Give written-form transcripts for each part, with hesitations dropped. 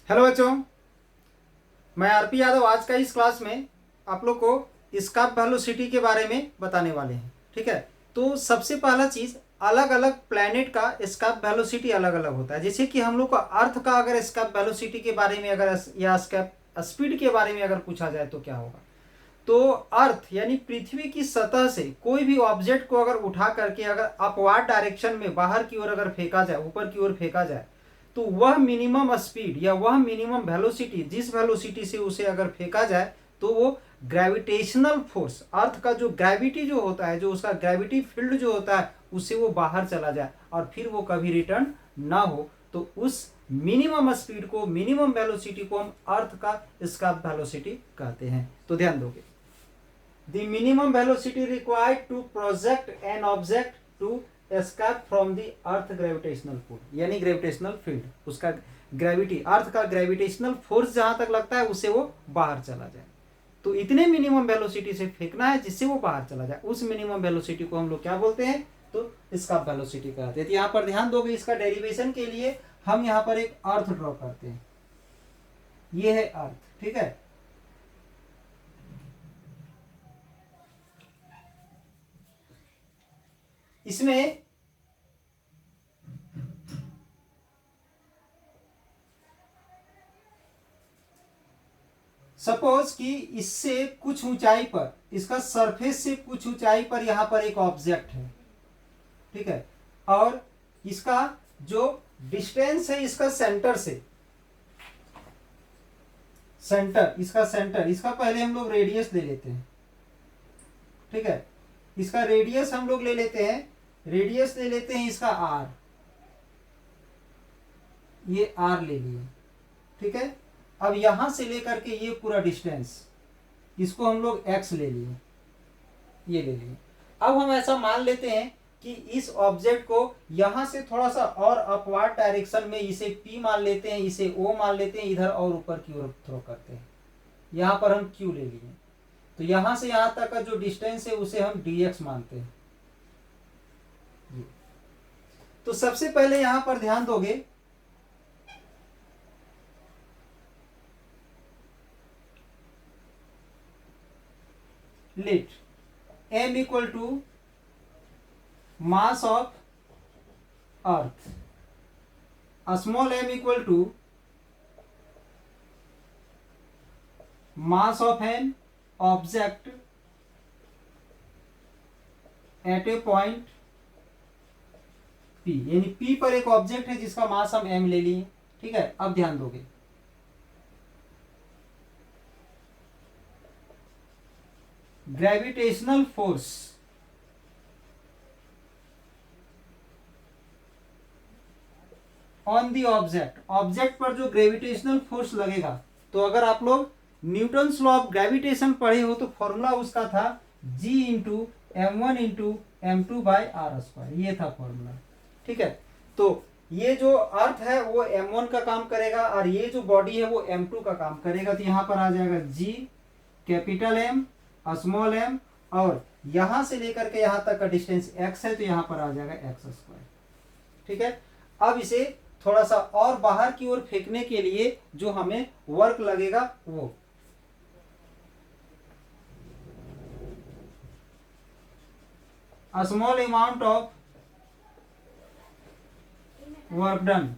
Hello बच्चों, मैं RP Yadav आज का इस क्लास में आप लोग को स्कार्प वेलोसिटी के बारे में बताने वाले हैं। ठीक है, तो सबसे पहला चीज़, अलग अलग प्लैनेट का स्कार्प वेलोसिटी अलग अलग होता है। जैसे कि हम लोग का अर्थ का अगर स्कार्प वेलोसिटी के बारे में अगर या स्कार्प स्पीड के बारे में अगर पूछा जाए तो क्या होगा। तो अर्थ यानी पृथ्वी की सतह से कोई भी ऑब्जेक्ट को अगर उठा करके अगर अपवार्ड डायरेक्शन में बाहर की ओर अगर फेंका जाए, ऊपर की ओर फेंका जाए, तो वह मिनिमम स्पीड या वह मिनिमम वेलोसिटी, जिस वेलोसिटी से उसे अगर फेंका जाए तो वो ग्रेविटेशनल फोर्स, अर्थ का जो ग्रेविटी जो होता है, जो उसका ग्रेविटी फील्ड जो होता है, उससे वो बाहर चला जाए और फिर वो कभी रिटर्न ना हो, तो उस मिनिमम स्पीड को, मिनिमम वेलोसिटी को हम अर्थ का स्कार्प वेलोसिटी कहते हैं। तो ध्यान दोगे, the minimum velocity required to project an object to escape from the earth gravitational pull, यानी ग्रेविटेशनल फील्ड, उसका ग्रेविटी, अर्थ का ग्रेविटेशनल फोर्स जहां तक लगता है उससे वो बाहर चला जाए। तो इतने मिनिमम वेलोसिटी से फेंकना है जिससे वो बाहर चला जाए, उस मिनिमम वेलोसिटी को हम लोग क्या बोलते हैं, तो स्कार्प वेलोसिटी कहते हैं। तो यहाँ पर ध्यान दोगे, इसका डेरिवेशन के लिए हम यहाँ पर एक अर्थ ड्रॉ करते हैं। ये है अर्थ, ठीक है। इसमें सपोज कि इससे कुछ ऊंचाई पर, इसका सरफेस से कुछ ऊंचाई पर यहां पर एक ऑब्जेक्ट है, ठीक है, और इसका जो डिस्टेंस है इसका सेंटर से, सेंटर, इसका सेंटर, इसका पहले हम लोग रेडियस ले लेते हैं, ठीक है। इसका रेडियस हम लोग ले लेते हैं, रेडियस ले लेते हैं इसका आर, ये आर ले लिए, ठीक है। अब यहां से लेकर के ये पूरा डिस्टेंस, इसको हम लोग एक्स ले लिए, ये ले लिए। अब हम ऐसा मान लेते हैं कि इस ऑब्जेक्ट को यहां से थोड़ा सा और अपवार्ड डायरेक्शन में, इसे पी मान लेते हैं, इसे ओ मान लेते हैं, इधर और ऊपर की ओर थ्रो करते हैं। यहां पर हम क्यू ले लिए, तो यहां से यहां तक का जो डिस्टेंस है उसे हम dx मानते हैं। तो सबसे पहले यहां पर ध्यान दोगे, let m equal to mass of earth, small m equal to mass of an object at a point p, यानी p पर एक ऑब्जेक्ट है जिसका मास हम m ले लिए, ठीक है। अब ध्यान दोगे, gravitational force on the object, object पर जो ग्रेविटेशनल फोर्स लगेगा, तो अगर आप लोग न्यूटन्स लॉ ऑफ ग्रेविटेशन पढ़े हो तो फॉर्मूला उसका था g into m1 into m2 by R square, ये था फॉर्मूला, ठीक है। तो ये जो अर्थ है वो m1 का काम करेगा और ये जो बॉडी है वो m2 का काम करेगा। तो यहां पर आ जाएगा g capital M small m, और यहां से लेकर के यहां तक का डिस्टेंस x है, तो यहां पर आ जाएगा एक्स स्क्वायर, ठीक है। अब इसे थोड़ा सा और बाहर की ओर फेंकने के लिए जो हमें वर्क लगेगा वो small amount of work done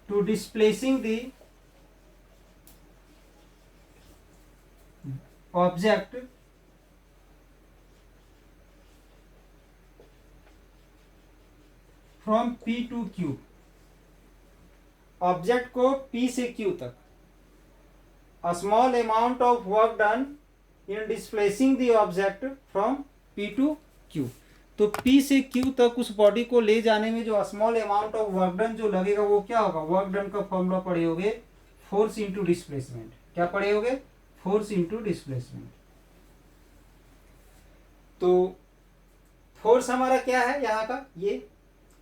to displacing the object from P to Q, object को P से Q तक, a small amount of work done in displacing the object from P to Q। तो P से Q तक उस body को ले जाने में जो small amount of work done जो लगेगा वो क्या होगा, वर्क डन का फॉर्मूला पढ़े होगे, फोर्स इंटू डिस्प्लेसमेंट। क्या पढ़े होगे, फोर्स इंटू डिस्प्लेसमेंट। तो फोर्स हमारा क्या है यहाँ का ये,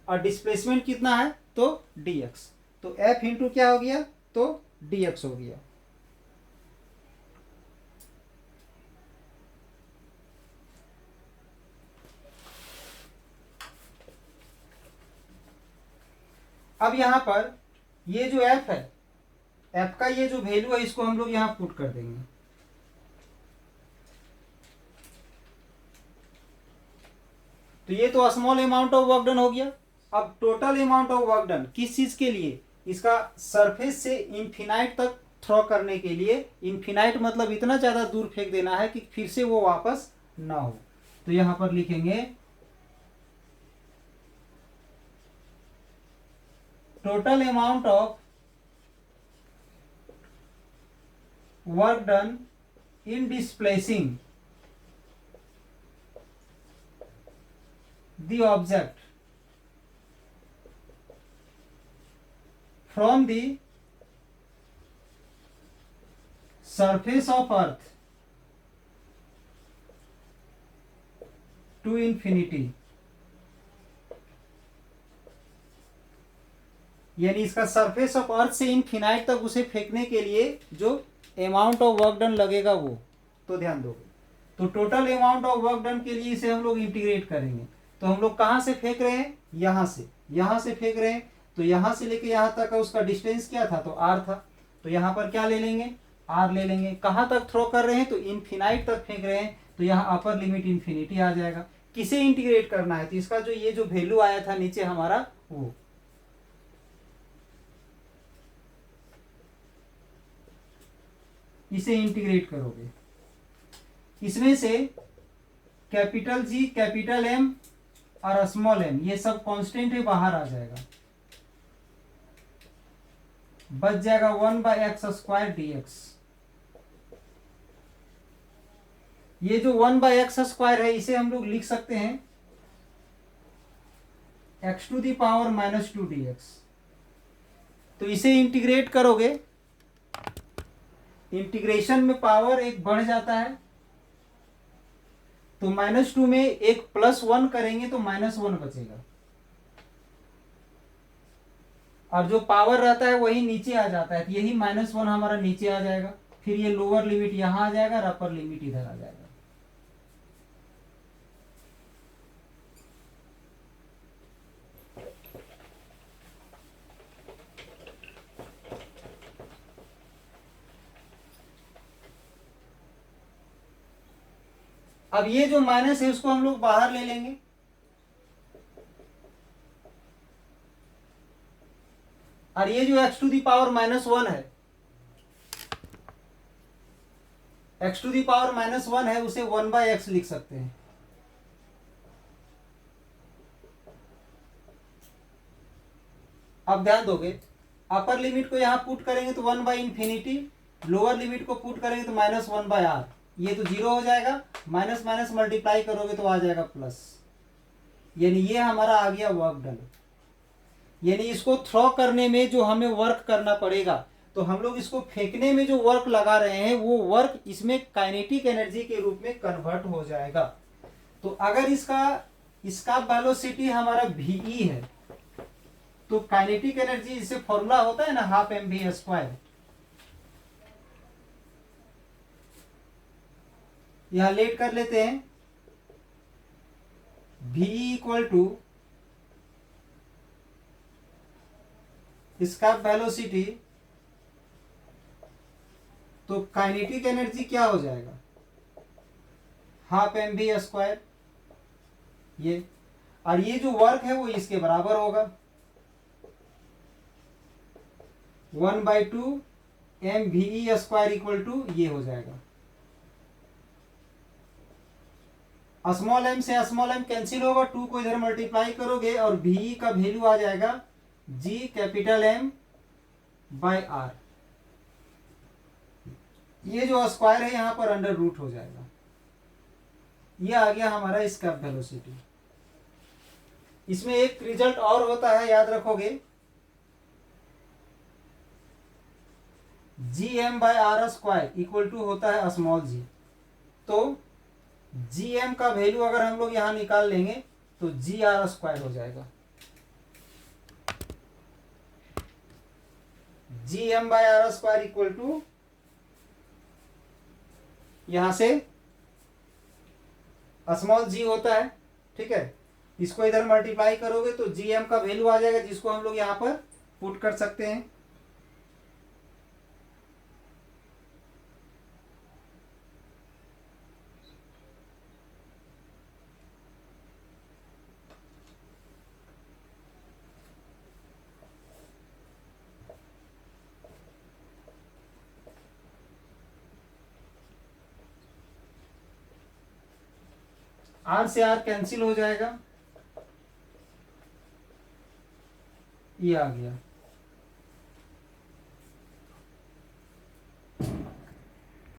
और डिस्प्लेसमेंट कितना है तो dx, तो f इंटू क्या हो गया तो dx हो गया। अब यहाँ पर ये जो एफ है, एफ का ये जो वैल्यू है इसको हम लोग यहाँ पुट कर देंगे। तो ये तो small amount of work done हो गया। अब total amount of work done किस चीज के लिए, इसका सरफेस से इंफिनाइट तक थ्रो करने के लिए। इंफिनाइट मतलब इतना ज्यादा दूर फेंक देना है कि फिर से वो वापस ना हो। तो यहां पर लिखेंगे total amount of work done in displacing the object from the surface of earth to infinity। यानी इसका सरफेस ऑफ अर्थ से इनफिनाइट तक उसे फेंकने के लिए जो अमाउंट ऑफ वर्क डन लगेगा वो। तो ध्यान दो, तो total amount of work done के लिए इसे हम लोग इंटीग्रेट करेंगे। तो हम लोग कहाँ से फेंक रहे हैं, यहाँ से फेंक रहे हैं। तो यहाँ से लेके यहाँ तक का उसका डिस्टेंस क्या था, तो आर था। तो यहाँ पर क्या ले लेंगे, आर ले लेंगे। कहाँ तक थ्रो कर रहे हैं, तो इनफिनाइट तक फेंक रहे हैं। तो यहाँ अपर लिमिट इन्फिनिटी आ जाएगा। किसे इंटीग्रेट करना है, तो इसका जो ये जो वैल्यू आया था नीचे हमारा, वो इसे इंटीग्रेट करोगे। इसमें से कैपिटल जी, कैपिटल एम और स्मॉल एम ये सब कांस्टेंट है, बाहर आ जाएगा। बच जाएगा 1/x² dx। ये जो 1/x² है इसे हम लोग लिख सकते हैं x⁻⁻² dx। तो इसे इंटीग्रेट करोगे, इंटीग्रेशन में पावर एक बढ़ जाता है। तो -2 में एक +1 करेंगे तो -1 बचेगा, और जो पावर रहता है वही नीचे आ जाता है। तो यही -1 हमारा नीचे आ जाएगा। फिर ये लोअर लिमिट यहां आ जाएगा और अपर लिमिट इधर आ जाएगा। अब ये जो माइनस है उसको हम लोग बाहर ले लेंगे। और ये जो x⁻⁻1 है, x⁻⁻1 है उसे 1/x लिख सकते हैं। अब ध्यान दोगे, अपर लिमिट को यहां पुट करेंगे तो 1/∞, लोअर लिमिट को पुट करेंगे तो -1/r। ये तो 0 हो जाएगा, माइनस माइनस मल्टीप्लाई करोगे तो आ जाएगा प्लस। यानी ये हमारा आ गया वर्क डन। यानी इसको थ्रो करने में जो हमें वर्क करना पड़ेगा, तो हम लोग इसको फेंकने में जो वर्क लगा रहे हैं वो वर्क इसमें काइनेटिक एनर्जी के रूप में कन्वर्ट हो जाएगा। तो अगर इसका वेलोसिटी हमारा VE है, तो काइनेटिक एनर्जी जिसे फॉर्मूला होता है ना 12mv², यहां लेट कर लेते हैं। VE = इसका वेलोसिटी, तो काइनेटिक एनर्जी क्या हो जाएगा 12mv²। ये और ये जो वर्क है वो इसके बराबर होगा 1/2 mve² ये हो जाएगा। स्मॉल एम से स्मॉल एम कैंसिल होगा, 2 को इधर मल्टीप्लाई करोगे और VE का वैल्यू आ जाएगा G⁻M/r। ये जो स्क्वायर है यहां पर अंडर रूट हो जाएगा। ये आ गया हमारा इसका वेलोसिटी। इसमें एक रिजल्ट और होता है, याद रखोगे, Gm/r² = होता है स्मॉल g। तो Gm का वैल्यू अगर हम लोग यहां निकाल लेंगे तो Gr² हो जाएगा। Gm/r² यहां से स्मॉल g होता है, ठीक है। इसको इधर मल्टीप्लाई करोगे तो Gm का वैल्यू आ जाएगा, जिसको हम लोग यहाँ पर पुट कर सकते हैं। आर से आर कैंसिल हो जाएगा, ये आ गया।